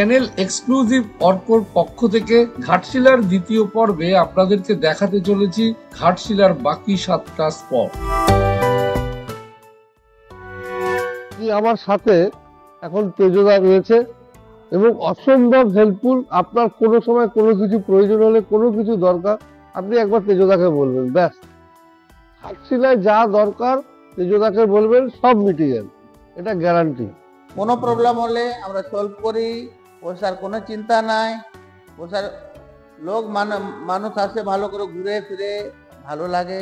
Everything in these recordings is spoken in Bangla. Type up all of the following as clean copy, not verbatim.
চ্যানেল এক্সক্লুসিভ অর্কর পক্ষ থেকে ঘাটশিলার দ্বিতীয় পর্বে আপনাদেরকে দেখাতে চলেছি ঘাটশিলার বাকি 7টা স্পট। আমার সাথে এখন তেজদা রয়েছে এবং অসম্ভব হেল্পফুল। আপনার কোনো সময় কোনো কিছু প্রয়োজন হলে, কোনো কিছু দরকার, আপনি একবার তেজদাকে বলবেন, ব্যাস ঘাটশিলায় যা দরকার তেজদাকে বলবেন, সব মিটে যাবে, এটা গ্যারান্টি। কোনো প্রবলেম হলে আমরা সলভ করি, পয়সার কোনো চিন্তা নাই। পয়সার লোক মানুষ আসে, ভালো করে ঘুরে ফিরে ভালো লাগে।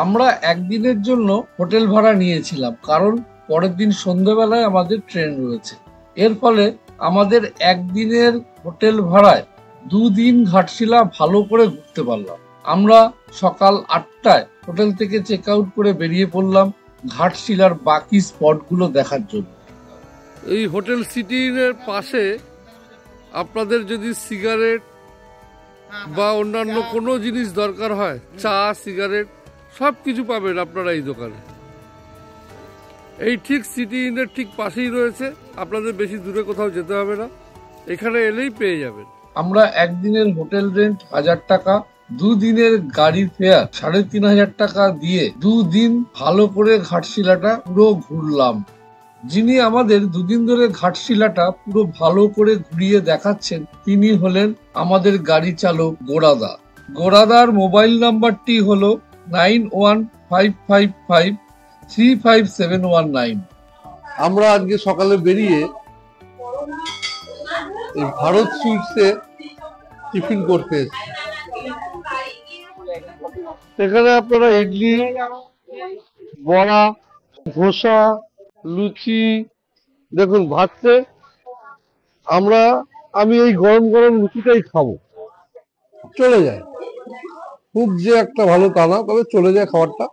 আমরা একদিনের জন্য হোটেল ভাড়া নিয়েছিলাম, কারণ পরের দিন সন্ধ্যেবেলায় আমাদের ট্রেন রয়েছে। এর ফলে আমাদের একদিনের হোটেল ভাড়ায় 2 দিন ঘাটশিলা ভালো করে ঘুরতে পারলাম। আমরা সকাল 8টায় হোটেল থেকে চেক আউট করে বেরিয়ে পড়লাম ঘাটশিলার বাকি স্পটগুলো দেখার জন্য। এই হোটেল সিটির পাশে আপনাদের যদি সিগারেট বা অন্যান্য কোনো জিনিস দরকার হয়, চা, সিগারেট, সব কিছু পাবেন আপনারা এই দোকানে। এই ঠিক সিটি ইনের ঠিক পাশেই রয়েছে, আপনাদের বেশি দূরে কোথাও যেতে হবে না, এখানে এলেই পেয়ে যাবেন। আমরা একদিনের হোটেল রেন্ট 1000 টাকা, 2 দিনের গাড়ি ফেয়ার 3500 টাকা দিয়ে 2 দিন ভালো করে ঘাটশিলাটা পুরো ঘুরলাম। যিনি আমাদের 2 দিন ধরে ঘাটশিলাটা পুরো ভালো করে ঘুরিয়ে দেখাচ্ছেন তিনি হলেন আমাদের গাড়ি চালক গোরাদা। গোরাদার মোবাইল নাম্বারটি হলো 9155535719। আমরা আজকে সকালে বেরিয়ে এই ভারত সুইটসে টিফিন করতে এসেছি। এখানে আপনারা ইডলি, বড়া, ধোসা, লুচি, দেখুন ভাততে আমি এই গরম গরম লুচিটাই খাবো, চলে যায়। খুব যে একটা ভালো তা না, তবে চলে যায় খাবারটা।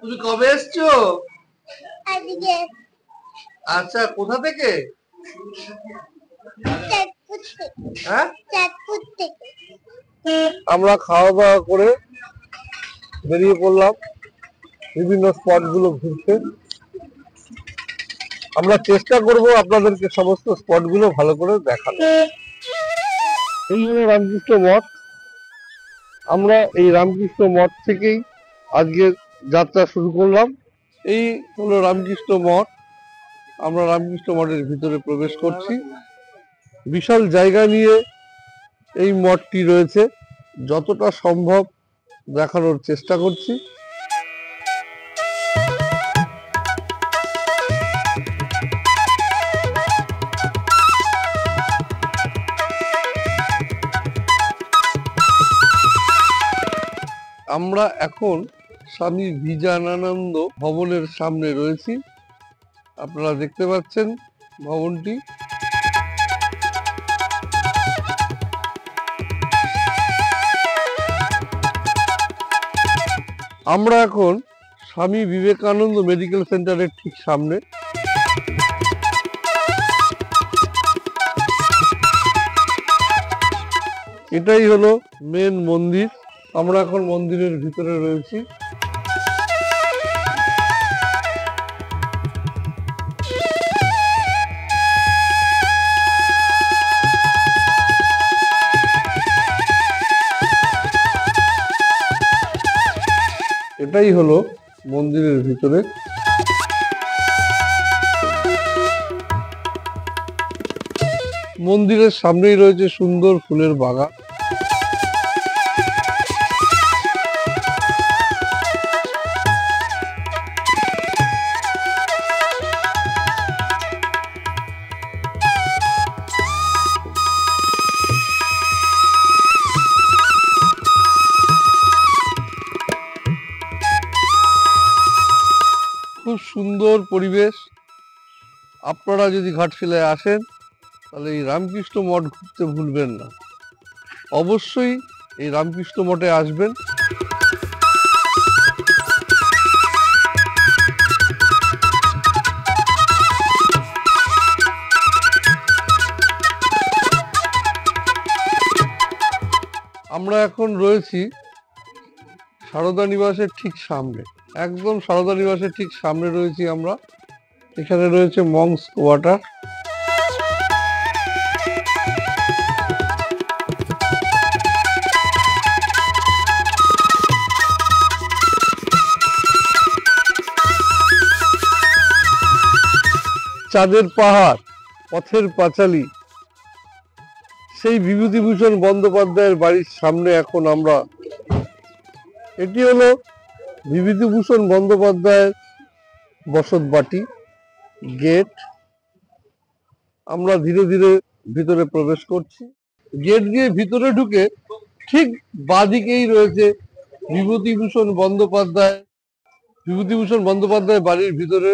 তুমি কবে এসছো? আচ্ছা, কোথা থেকে? আমরা খাওয়া দাওয়া করে বেরিয়ে পড়লাম বিভিন্ন স্পট গুলো ঘুরতে। আমরা চেষ্টা করব আপনাদেরকে সমস্ত স্পট গুলো ভালো করে দেখানো। এই হলো রামকৃষ্ণ মঠ। আমরা এই রামকৃষ্ণ মঠ থেকেই আজকে যাত্রা শুরু করলাম। এই হলো রামকৃষ্ণ মঠ। আমরা রামকৃষ্ণ মঠের ভিতরে প্রবেশ করছি। বিশাল জায়গা নিয়ে এই মঠটি রয়েছে, যতটা সম্ভব দেখানোর চেষ্টা করছি। আমরা এখন স্বামী বিজানানন্দ ভবনের সামনে রয়েছি। আপনারা দেখতে পাচ্ছেন ভবনটি। আমরা এখন স্বামী বিবেকানন্দ মেডিকেল সেন্টারের ঠিক সামনে। এটাই হলো মেন মন্দির। আমরা এখন মন্দিরের ভিতরে রয়েছি। এটাই হলো মন্দিরের ভিতরে। মন্দিরের সামনেই রয়েছে সুন্দর ফুলের বাগান। খুব সুন্দর পরিবেশ। আপনারা যদি ঘাটশিলায় আসেন তাহলে এই রামকৃষ্ণ মঠ ঘুরতে ভুলবেন না, অবশ্যই এই রামকৃষ্ণ মঠে আসবেন। আমরা এখন রয়েছি সারদা নিবাসের ঠিক সামনে, একদম সারদা নিবাসের ঠিক সামনে রয়েছি আমরা। এখানে রয়েছে মংস কোয়ার্টার। চাঁদের পাহাড়, পথের পাঁচালী, সেই বিভূতিভূষণ বন্দ্যোপাধ্যায়ের বাড়ির সামনে এখন আমরা। এটি হলো বিভূতিভূষণ বন্দ্যোপাধ্যায়ের বসত বাটি, গেট। আমরা ধীরে ধীরে ভিতরে প্রবেশ করছি। গেট দিয়ে ভিতরে ঢুকে ঠিক বাঁদিকেই রয়েছে বিভূতিভূষণ বন্দ্যোপাধ্যায় বাড়ির ভিতরে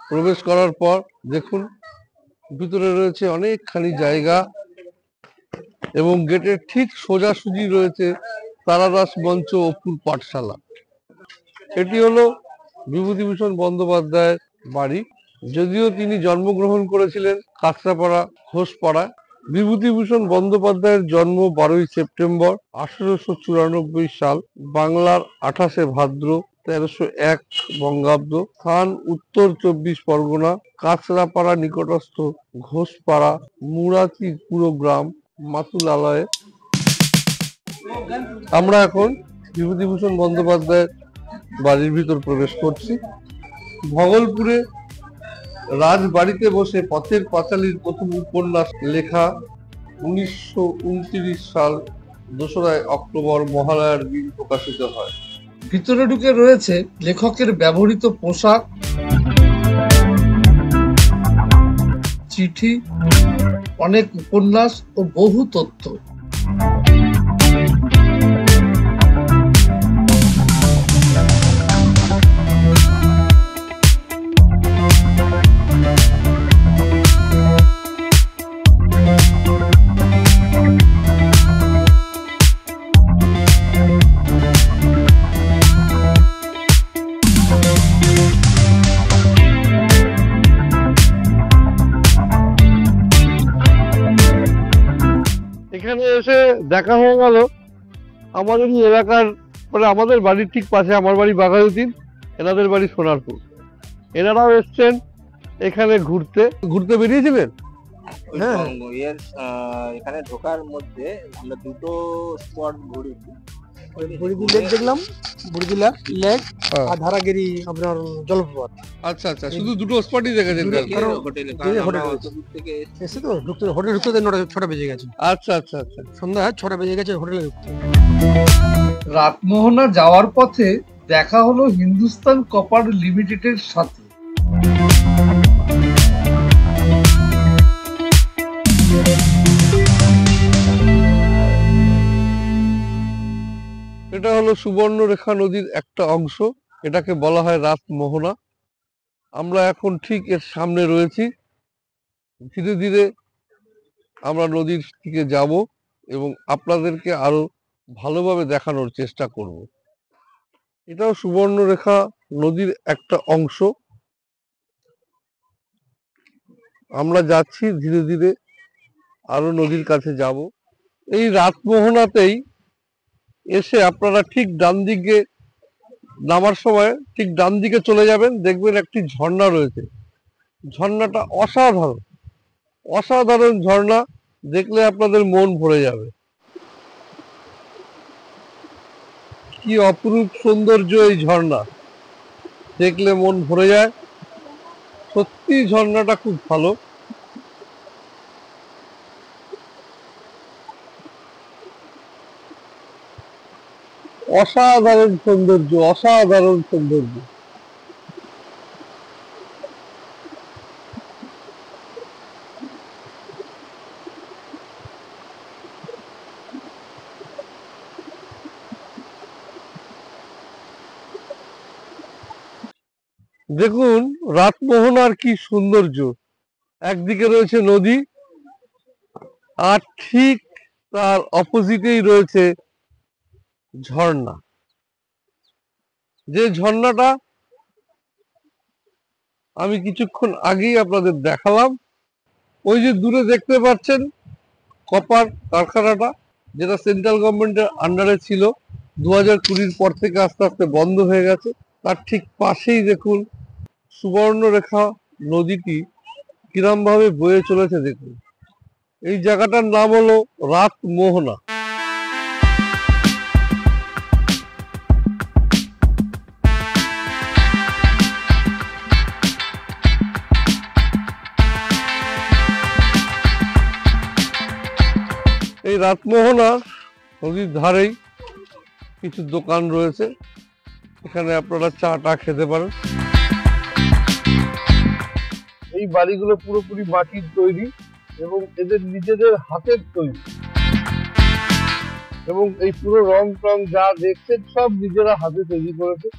প্রবেশ করার পর দেখুন ভিতরে রয়েছে অনেকখানি জায়গা এবং গেটের ঠিক সোজাসুজি রয়েছে তারাদাস মঞ্চ অপুর পাঠশালা। এটি হলো বিভূতিভূষণ বন্দ্যোপাধ্যায়ের বাড়ি। যদিও তিনি জন্মগ্রহণ করেছিলেন কাঁচরাপাড়া ঘোষপাড়ায়। বিভূতিভূষণ বন্দ্যোপাধ্যায়ের জন্ম 12ই সেপ্টেম্বর 1894 সাল, বাংলার 28শে ভাদ্র 1301 বঙ্গাব্দ। স্থান উত্তর 24 পরগনা, কাঁচরাপাড়া নিকটস্থ ঘোষপাড়া মুরাতিপুর গ্রাম মাতুলালয়ে। আমরা এখন বিভূতিভূষণ বন্দ্যোপাধ্যায়ের বাড়ির ভিতর প্রবেশ করছি। ভগলপুরে রাজবাড়িতে বসে পথের পাঁচালীর প্রথম উপন্যাস লেখা 1929 সাল 2রা অক্টোবর মহালয়ার দিন প্রকাশিত হয়। ভিতরে ঢুকে রয়েছে লেখকের ব্যবহৃত পোশাক, চিঠি, অনেক উপন্যাস ও বহু তথ্য। এখানে এসে দেখা হয়ে গেল আমাদের এলাকার, মানে আমাদের বাড়ির ঠিক পাশে, আমার বাড়ি বাঘাযতীন, এনাদের বাড়ি সোনারপুর। এনারাও এসছেন এখানে ঘুরতে বেরিয়েছিলেন। হ্যাঁ, এখানে ঢোকার মধ্যে আমরা দুটো স্পট ঘুরেছি। বুড়িদি লেক দেখলাম, বুড়িদি লেক আর ধারাগিরি আপনার জলপ্রপাত। আচ্ছা আচ্ছা, শুধু দুটো স্পটই দেখেছেন? এসে তো হোটেলে ঢুকতে 6টা বেজে গেছে। আচ্ছা আচ্ছা আচ্ছা, সন্ধ্যা 6টা বেজে গেছে হোটেলে ঢুকতে। রাতমোহনা যাওয়ার পথে দেখা হলো হিন্দুস্তান কপার লিমিটেডের সাথে। এটা হলো সুবর্ণরেখা নদীর একটা অংশ, এটাকে বলা হয় রাতমোহনা। আমরা এখন ঠিক এর সামনে রয়েছি। ধীরে ধীরে আমরা নদীর দিকে যাব এবং আপনাদেরকে আরো ভালোভাবে দেখানোর চেষ্টা করব। এটাও সুবর্ণরেখা নদীর একটা অংশ। আমরা যাচ্ছি ধীরে ধীরে, আরো নদীর কাছে যাব। এই রাতমোহনাতেই এসে আপনারা ঠিক ডান দিকে নামার সময় ঠিক ডান দিকে চলে যাবেন, দেখবেন একটি ঝর্ণা রয়েছে। ঝর্ণাটা অসাধারণ, অসাধারণ ঝর্ণা, দেখলে আপনাদের মন ভরে যাবে। কি অপরূপ সৌন্দর্য এই ঝর্ণা, দেখলে মন ভরে যায়। সত্যি ঝর্ণাটা খুব ভালো। অসাধারণ সৌন্দর্য, অসাধারণ সৌন্দর্য। দেখুন রাতমোহনার কি সৌন্দর্য। একদিকে রয়েছে নদী আর ঠিক তার অপোজিটেই রয়েছে ঝর্ণা। যে ঝর্ণাটা আমি কিছুক্ষণ আগেই আপনাদের দেখালাম। ওই যে দূরে দেখতে পাচ্ছেন কপার কারখানাটা, যেটা সেন্ট্রাল গভর্নমেন্টের আন্ডারে ছিল, 2020 পর থেকে আস্তে আস্তে বন্ধ হয়ে গেছে। তার ঠিক পাশেই দেখুন সুবর্ণরেখা নদীটি কিরম ভাবে বয়ে চলেছে দেখুন। এই জায়গাটার নাম হলো রাতমোহনা। রাতমোহনা নদীর ধারেই কিছু দোকান রয়েছে, এখানে আপনারা চাটা খেতে পারেন। এই বাড়িগুলো পুরোপুরি মাটির তৈরি এবং এদের নিজেদের হাতের তৈরি, এবং এই পুরো রং টং যা দেখছেন সব নিজেরা হাতে তৈরি করেছে।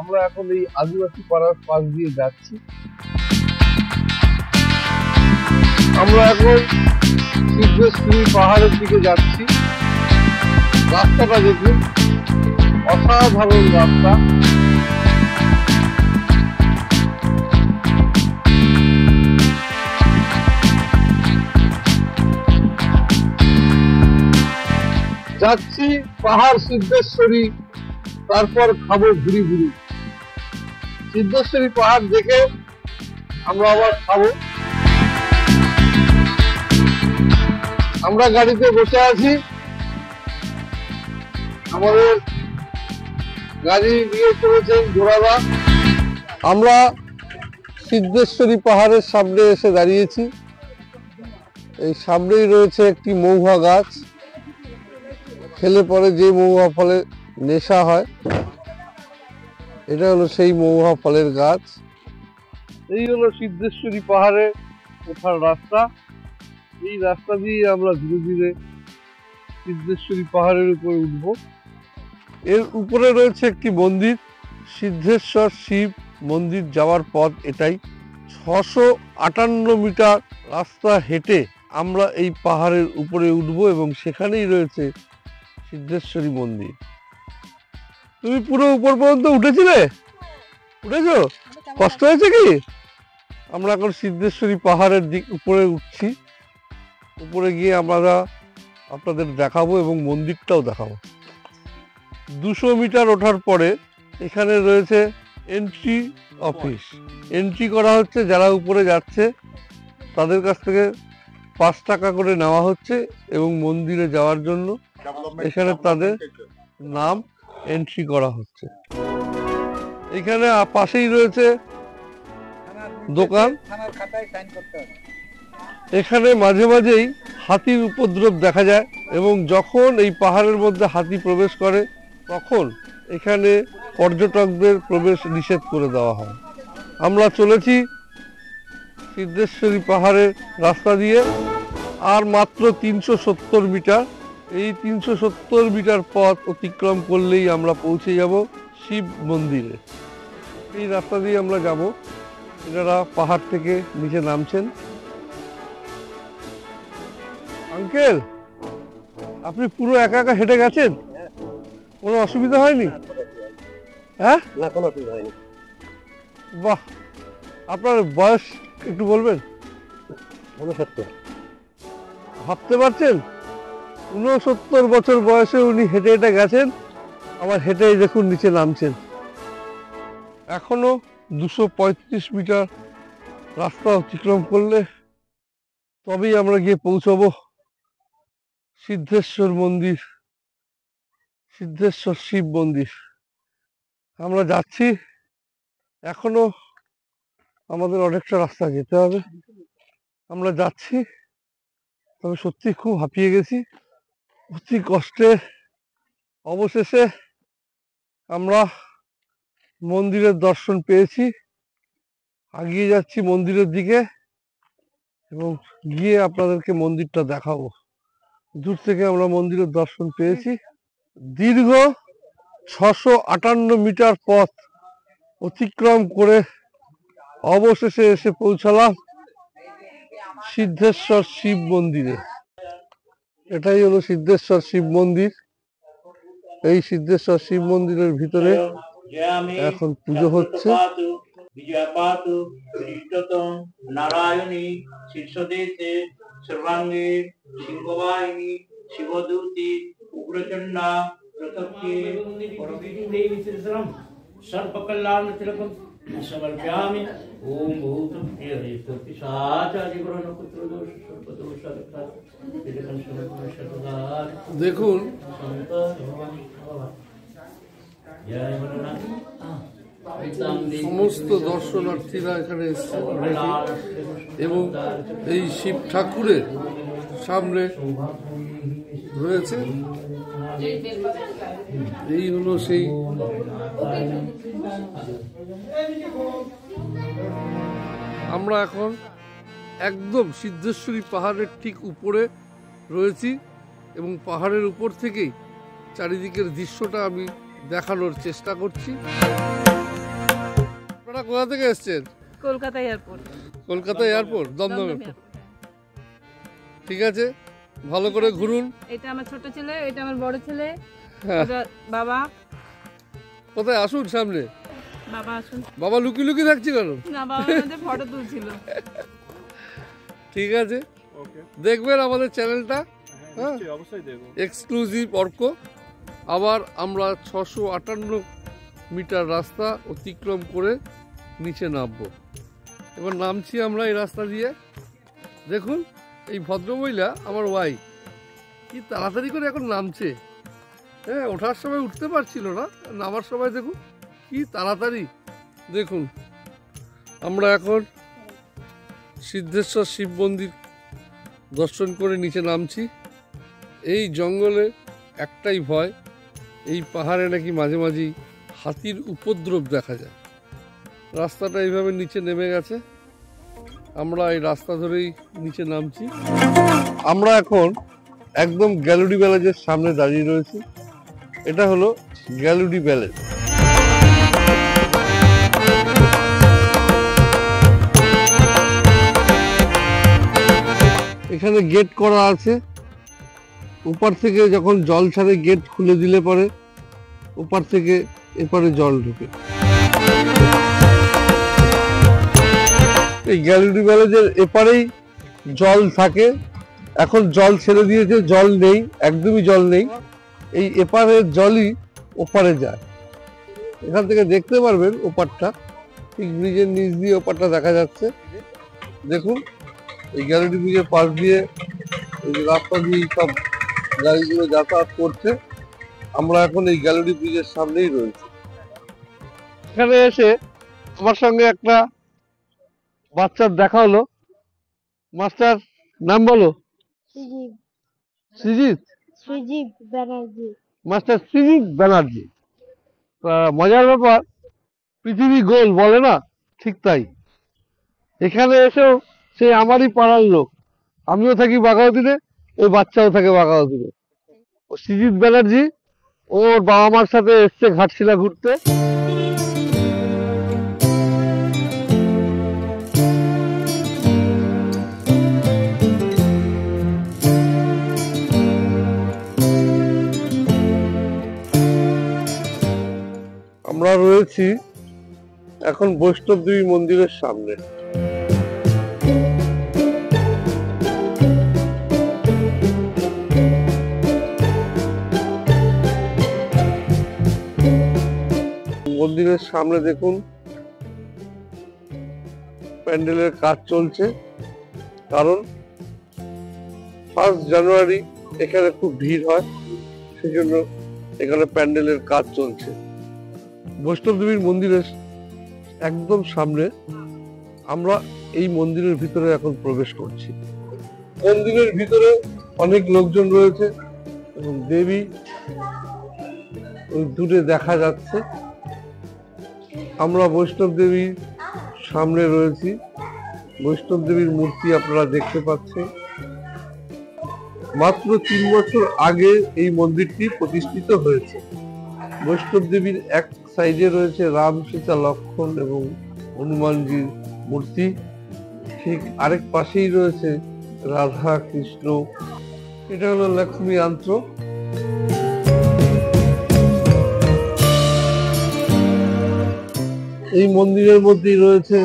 আমরা এখন এই আদিবাসী পাড়ার পাশ দিয়ে যাচ্ছি। আমরা এখন সিদ্ধেশ্বরী পাহাড়ের দিকে যাচ্ছি। রাস্তাটা দেখুন, অসাধারণ রাস্তা। যাচ্ছি পাহাড় সিদ্ধেশ্বরী, তারপর খাবো ঘুরি ঘুরি। সিদ্ধেশ্বরী পাহাড় দেখে আমরা আবার খাবো। আমরা গাড়িতে বসে আছি, আমাদের গাড়ি নিয়ে চলেছেন জোড়াদা। আমরা সিদ্ধেশ্বরী পাহাড়ের সামনে এসে দাঁড়িয়েছি। এই সামনেই রয়েছে একটি মহুয়া গাছ, খেলে পরে যে মহুয়া ফলে নেশা হয়, এটা হলো সেই মহুয়া ফলের গাছ। এই হলো সিদ্ধেশ্বরী পাহাড়ে ওঠার রাস্তা। এই রাস্তা দিয়ে আমরা ধীরে ধীরে সিদ্ধেশ্বরী পাহাড়ের উপরে উঠব। এর উপরে রয়েছে একটি মন্দির, সিদ্ধেশ্বর শিব মন্দির যাওয়ার পথ এটাই। 658 মিটার রাস্তা হেঁটে আমরা এই পাহাড়ের উপরে উঠব এবং সেখানেই রয়েছে সিদ্ধেশ্বরী মন্দির। তুমি পুরো উপর পর্যন্ত উঠেছিলে? উঠেছো? কষ্ট হয়েছে কি? আমরা এখন সিদ্ধেশ্বরী পাহাড়ের উপরে উঠছি। উপরে গিয়ে আমরা আপনাদের দেখাবো এবং মন্দিরটাও দেখাবো। 200 মিটার ওঠার পরে এখানে রয়েছে এন্ট্রি অফিস। এন্ট্রি করা হচ্ছে, যারা উপরে যাচ্ছে তাদের কাছ থেকে 5 টাকা করে নেওয়া হচ্ছে এবং মন্দিরে যাওয়ার জন্য এখানে তাদের নাম এন্ট্রি করা হচ্ছে। এখানে পাশেই রয়েছে দোকান। এখানে মাঝে মাঝেই হাতির উপদ্রব দেখা যায় এবং যখন এই পাহাড়ের মধ্যে হাতি প্রবেশ করে তখন এখানে পর্যটকদের প্রবেশ নিষেধ করে দেওয়া হয়। আমরা চলেছি সিদ্ধেশ্বরী পাহাড়ের রাস্তা দিয়ে, আর মাত্র 370 মিটার। এই 370 মিটার পথ অতিক্রম করলেই আমরা পৌঁছে যাব শিব মন্দিরে। এই রাস্তা দিয়ে আমরা যাব। এনারা পাহাড় থেকে নিচে নামছেন। আঙ্কেল, আপনি পুরো একা একা হেঁটে গেছেন? কোনো অসুবিধা হয়নি? হ্যাঁ, না কোনো অসুবিধা হয়নি। বাহ, আপনার বয়স একটু বলবেন? 69। ভাবতে পারছেন 69 বছর বয়সে উনি হেঁটে হেঁটে গেছেন, আবার হেঁটে দেখুন নিচে নামছেন। এখনো 235 মিটার রাস্তা অতিক্রম করলে তবেই আমরা গিয়ে পৌঁছবো সিদ্ধেশ্বর মন্দির, সিদ্ধেশ্বর শিব মন্দির। আমরা যাচ্ছি, এখনো আমাদের অনেকটা রাস্তা যেতে হবে। আমরা যাচ্ছি, তবে সত্যি খুব হাঁপিয়ে গেছি। অতি কষ্টে অবশেষে আমরা মন্দিরের দর্শন পেয়েছি। এগিয়ে যাচ্ছি মন্দিরের দিকে এবং গিয়ে আপনাদেরকে মন্দিরটা দেখাবো। দূর থেকে আমরা মন্দিরের দর্শন পেয়েছি। দীর্ঘ 658 মিটার পথ অতিক্রম করে অবশেষে এসে পৌঁছালাম সিদ্ধেশ্বর শিব মন্দিরে। এটাই হলো সিদ্ধেশ্বর শিব মন্দির। এই সিদ্ধেশ্বর শিব মন্দিরের ভিতরে এখন পুজো হচ্ছে। নারায়ণী শীর্ষদেশে সর্বাঙ্গে সিংহবাহিনী শিবদূতি উগ্রচণ্ডা सर्वकल्याण तिलकम समर्पयामि। ओम भूत प्रिय पिशाचादि ग्रहण पुत्र दोष सर्वदोष तिलकम सर्वदार। দেখুন সমস্ত দর্শনার্থীরা এখানে এসেছে এবং এই শিব ঠাকুরের সামনে রয়েছে। এই হলো সেই আমরা এখন একদম সিদ্ধেশ্বরী পাহাড়ের ঠিক উপরে রয়েছি এবং পাহাড়ের উপর থেকেই চারিদিকের দৃশ্যটা আমি দেখানোর চেষ্টা করছি। আপনারা কোথা থেকে এসছেন? Kolkata airport. Kolkata airport, Dum Dum airport. ঠিক আছে, ভালো করে ঘুরুন। এটা আমার ছোট ছেলে, এটা আমার বড় ছেলে। হ্যাঁ। এটা বাবা। কোথায় আসুন সামনে। বাবা আসুন। বাবা লুকিয়ে লুকিয়ে থাকছে কেন? না, বাবা আমাদের ফটো তুলছিল। ঠিক আছে, দেখবেন আমাদের চ্যানেলটা। হ্যাঁ, অবশ্যই দেখব। এক্সক্লুসিভ অর্ক। আবার আমরা 658 মিটার রাস্তা অতিক্রম করে নিচে নামবো। এবার নামছি আমরা এই রাস্তা দিয়ে। দেখুন এই ভদ্রমহিলা আমার ওয়াইফ কি তাড়াতাড়ি করে এখন নামছে। হ্যাঁ, ওঠার সময় উঠতে পারছিল না, নামার সময় দেখুন কি তাড়াতাড়ি। দেখুন আমরা এখন সিদ্ধেশ্বর শিব মন্দির দর্শন করে নিচে নামছি। এই জঙ্গলে একটাই ভয়, এই পাহাড়ে নাকি মাঝে মাঝেই হাতির উপদ্রব দেখা যায়। রাস্তাটা এইভাবে নিচে নেমে গেছে, আমরা এই রাস্তা ধরেই নিচে নামছি। আমরা এখন একদম গ্যালুডি ব্যালেজের সামনে দাঁড়িয়ে রয়েছি। এটা হলো গ্যালুডি ব্যালেজ। এখানে গেট করা আছে, উপর থেকে যখন জল ছাড়ে গেট খুলে দিলে পরে উপর থেকে এপারে জল ঢুকে। এই গ্যালুডি ব্যালেজের এপারেই জল থাকে, এখন জল ছেড়ে দিয়েছে, জল নেই, একদমই জল নেই। এই এপারের জলই ওপারে যায়। এখান থেকে দেখতে পারবেন ওপারটা, ঠিক ব্রিজের নিচ দিয়ে ওপারটা দেখা যাচ্ছে। দেখুন এই গ্যালুডি ব্রিজের পাশ দিয়ে এই রাস্তা দিয়ে সব গাড়িগুলো যাতায়াত করছে। আমরা এখন এই গ্যালুডি ব্রিজের সামনেই রয়েছি। এখানে এসে আমার সঙ্গে একটা বাচ্চার দেখা হলো। মাস্টার নাম বলো। সৃজিত ব্যানার্জি। মাস্টার সৃজিত ব্যানার্জি। মজার ব্যাপার, পৃথিবী গোল বলে না, ঠিক তাই। এখানে এসেও সে আমারই পাড়ার লোক। আমিও থাকি বাঘাযতীনে, ওই বাচ্চাও থাকে বাঘাযতীনে। ও সৃজিত ব্যানার্জি, ওর বাবা মার সাথে এসছে ঘাটশিলা ঘুরতে। আমরা রয়েছি এখন বৈষ্ণব দেবী মন্দিরের সামনে। মন্দিরের সামনে দেখুন প্যান্ডেলের কাজ চলছে, কারণ 1 জানুয়ারি এখানে খুব ভিড় হয়, সেজন্য এখানে প্যান্ডেলের কাজ চলছে। বৈষ্ণব দেবীর মন্দিরের একদম সামনে আমরা এই মন্দিরের ভিতরে এখন প্রবেশ করছি। মন্দিরের ভিতরে অনেক লোকজন রয়েছে এবং দেবী ওই দূরে দেখা যাচ্ছে। আমরা বৈষ্ণব দেবীর সামনে রয়েছি। বৈষ্ণব দেবীর মূর্তি আপনারা দেখতে পাচ্ছেন। মাত্র 3 বছর আগে এই মন্দিরটি প্রতিষ্ঠিত হয়েছে। বৈষ্ণব দেবীর এক সাইডে রয়েছে রাম, সীতা, লক্ষ্মণ এবং হনুমানজির মূর্তি, ঠিক আরেক পাশেই রয়েছে রাধা কৃষ্ণ। এটা হলো লক্ষ্মী যন্ত্র। এই মন্দিরের মধ্যেই রয়েছে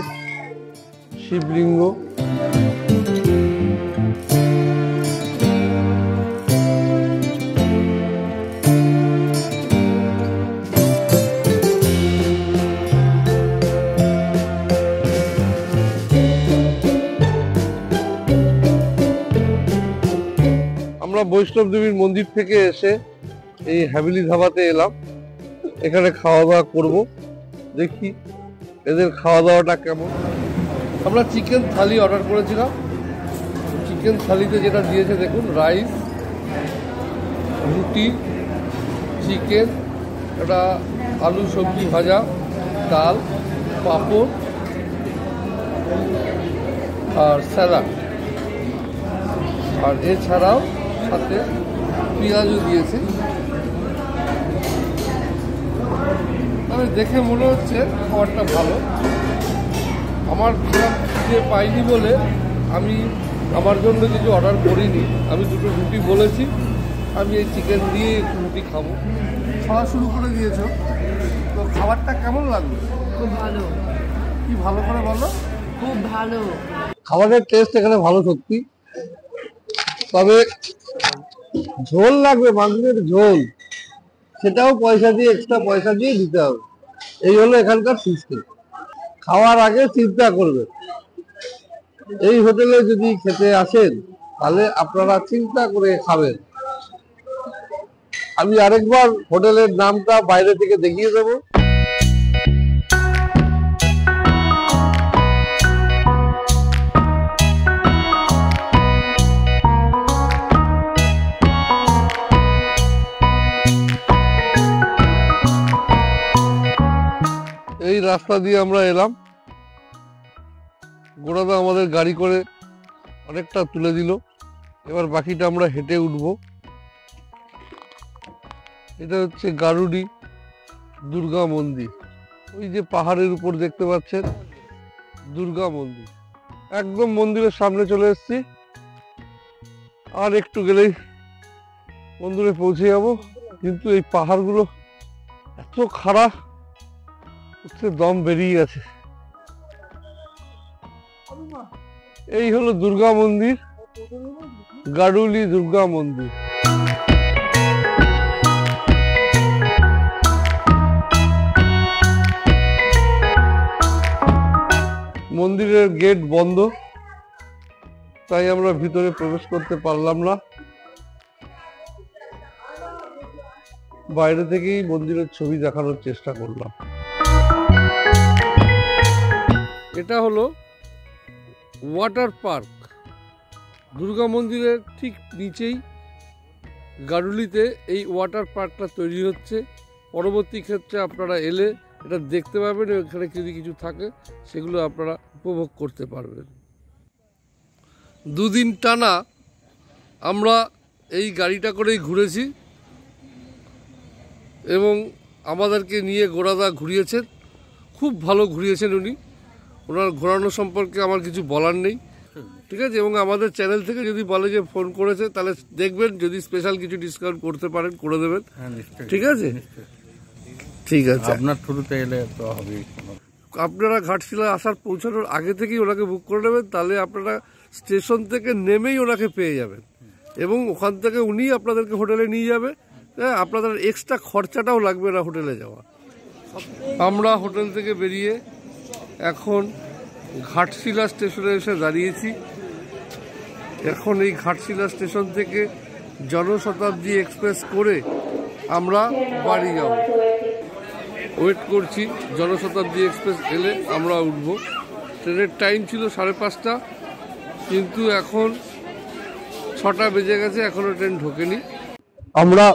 শিবলিঙ্গ। আমরা বৈষ্ণব দেবীর মন্দির থেকে এসে এই হাভেলি ধাবাতে এলাম, এখানে খাওয়া দাওয়া করবো। দেখি এদের খাওয়া দাওয়াটা কেমন। আমরা চিকেন থালি অর্ডার করেছিলাম। চিকেন থালিতে যেটা দিয়েছে দেখুন, রাইস, রুটি, চিকেন, একটা আলু সবজি ভাজা, ডাল, পাঁপড় আর স্যালাড, আর এছাড়াও সাথে পেঁয়াজও দিয়েছে। তবে দেখে মনে হচ্ছে খাবারটা ভালো। আমার খিদে পাইনি বলে আমি আমার জন্য কিছু অর্ডার করিনি। আমি দুটো রুটি বলেছি, আমি এই চিকেন দিয়ে একটু রুটি খাবো। খাওয়া শুরু করে দিয়েছো, তো খাবারটা কেমন লাগলো? খুব ভালো, কি ভালো করে বলো। খুব ভালো। খাবারের টেস্ট এখানে ভালো সত্যি, তবে ঝোল লাগবে, মাংসের ঝোল, সেটাও পয়সা দিয়ে, এক্সট্রা পয়সা দিয়ে দিতে হবে। এই হলো এখানকার সিস্টেম। খাওয়ার আগে চিন্তা করবে। এই হোটেলে যদি খেতে আসেন তাহলে আপনারা চিন্তা করে খাবেন। আমি আরেকবার হোটেলের নামটা বাইরে থেকে দেখিয়ে দেবো। এই রাস্তা দিয়ে আমরা এলাম। গোড়াদা আমাদের গাড়ি করে অনেকটা তুলে দিল, এবার বাকিটা আমরা হেঁটে উঠব। এটা হচ্ছে গারুডি দুর্গা মন্দির। ওই যে পাহাড়ের উপর দেখতে পাচ্ছেন দুর্গা মন্দির, একদম মন্দিরের সামনে চলে এসেছি। আর একটু গেলেই মন্দিরে পৌঁছে যাব। কিন্তু এই পাহাড়গুলো এত খারাপ, দম বেরিয়ে গেছে। এই হলো দুর্গা মন্দির, গারুলি দুর্গা মন্দির। মন্দিরের গেট বন্ধ, তাই আমরা ভিতরে প্রবেশ করতে পারলাম না। বাইরে থেকেই মন্দিরের ছবি দেখানোর চেষ্টা করলাম। এটা হলো ওয়াটার পার্ক। দুর্গা মন্দিরের ঠিক নিচেই গারুলিতে এই ওয়াটার পার্কটা তৈরি হচ্ছে। পরবর্তী ক্ষেত্রে আপনারা এলে এটা দেখতে পাবেন, এখানে যদি কিছু থাকে সেগুলো আপনারা উপভোগ করতে পারবেন। দুদিন টানা আমরা এই গাড়িটা করেই ঘুরেছি এবং আমাদেরকে নিয়ে গোড়াদা ঘুরিয়েছেন। খুব ভালো ঘুরিয়েছেন উনি। ওনার ঘোরানো সম্পর্কে আমার কিছু বলার নেই, ঠিক আছে। এবং আমাদের চ্যানেল থেকে যদি বলে যে ফোন করেছে, তাহলে দেখবেন যদি স্পেশাল কিছু ডিসকাউন্ট করতে পারেন করে দেবেন, ঠিক আছে। ঠিক আছে, আপনার থ্রুতে এলে তো হবেই। আপনারা ঘাটশিলা আসার পৌঁছানোর আগে থেকেই ওনাকে বুক করে নেবেন, তাহলে আপনারা স্টেশন থেকে নেমেই ওনাকে পেয়ে যাবেন এবং ওখান থেকে উনি আপনাদেরকে হোটেলে নিয়ে যাবে। হ্যাঁ, আপনাদের এক্সট্রা খরচাটাও লাগবে না হোটেলে যাওয়া। আমরা হোটেল থেকে বেরিয়ে এখন ঘাটশিলা স্টেশনে এসে দাঁড়িয়েছি। এখন এই ঘাটশিলা স্টেশন থেকে জনশতাব্দী এক্সপ্রেস করে আমরা বাড়ি যাব। ওয়েট করছি, জনশতাব্দী এক্সপ্রেস এলে আমরা উঠব। ট্রেনের টাইম ছিল 5:30, কিন্তু এখন 6টা বেজে গেছে, এখনো ট্রেন ঢোকেনি। আমরা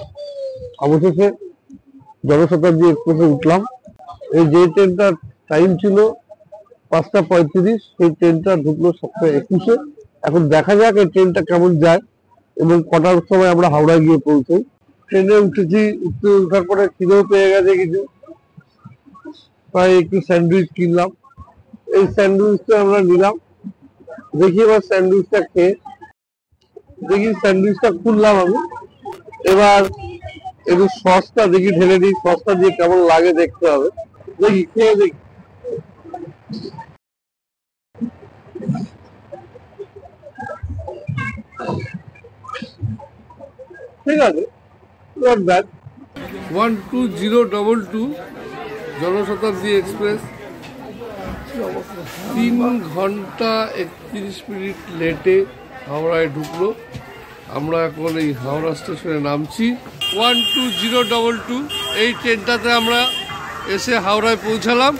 অবশেষে জনশতাব্দী এক্সপ্রেসে উঠলাম। এই যে ট্রেনটার টাইম ছিল 5:35, সেই ট্রেনটা ঢুকলো 7:21। এখন দেখা যাক এই ট্রেনটা কেমন যায় এবং কটার সময় আমরা হাওড়ায় গিয়ে পৌঁছই। ট্রেনে উঠেছি, ওঠার পরে খিদেও পেয়ে গেছে কিছু, তাই একটু স্যান্ডউইচ কিনলাম। এই স্যান্ডউইচটা আমরা নিলাম। দেখি এবার স্যান্ডউইচটা খেয়ে দেখি, স্যান্ডউইচটা খুললাম আমি। এবার একটু সসটা দেখি ঢেলে দিই, সসটা দিয়ে কেমন লাগে দেখতে হবে। দেখি খেয়ে দেখি। ঠিক আছে, 12022 জনশতাব্দী এক্সপ্রেস 3 ঘন্টা 31 মিনিট লেটে হাওড়ায় ঢুকলো। আমরা এখন এই হাওড়া স্টেশনে নামছি। 12022 এই ট্রেনটাতে আমরা এসে হাওড়ায় পৌঁছালাম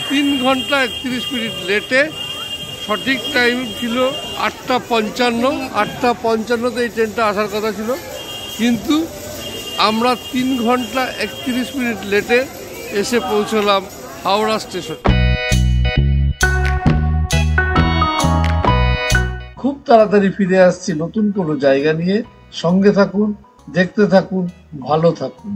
3 ঘন্টা 31 মিনিট লেটে। সঠিক টাইম ছিল 8:55। 8:55তে এই ট্রেনটা আসার কথা ছিল, কিন্তু আমরা 3 ঘন্টা 31 মিনিট লেটে এসে পৌঁছলাম হাওড়া স্টেশন। খুব তাড়াতাড়ি ফিরে আসছি নতুন কোনো জায়গা নিয়ে। সঙ্গে থাকুন, দেখতে থাকুন, ভালো থাকুন।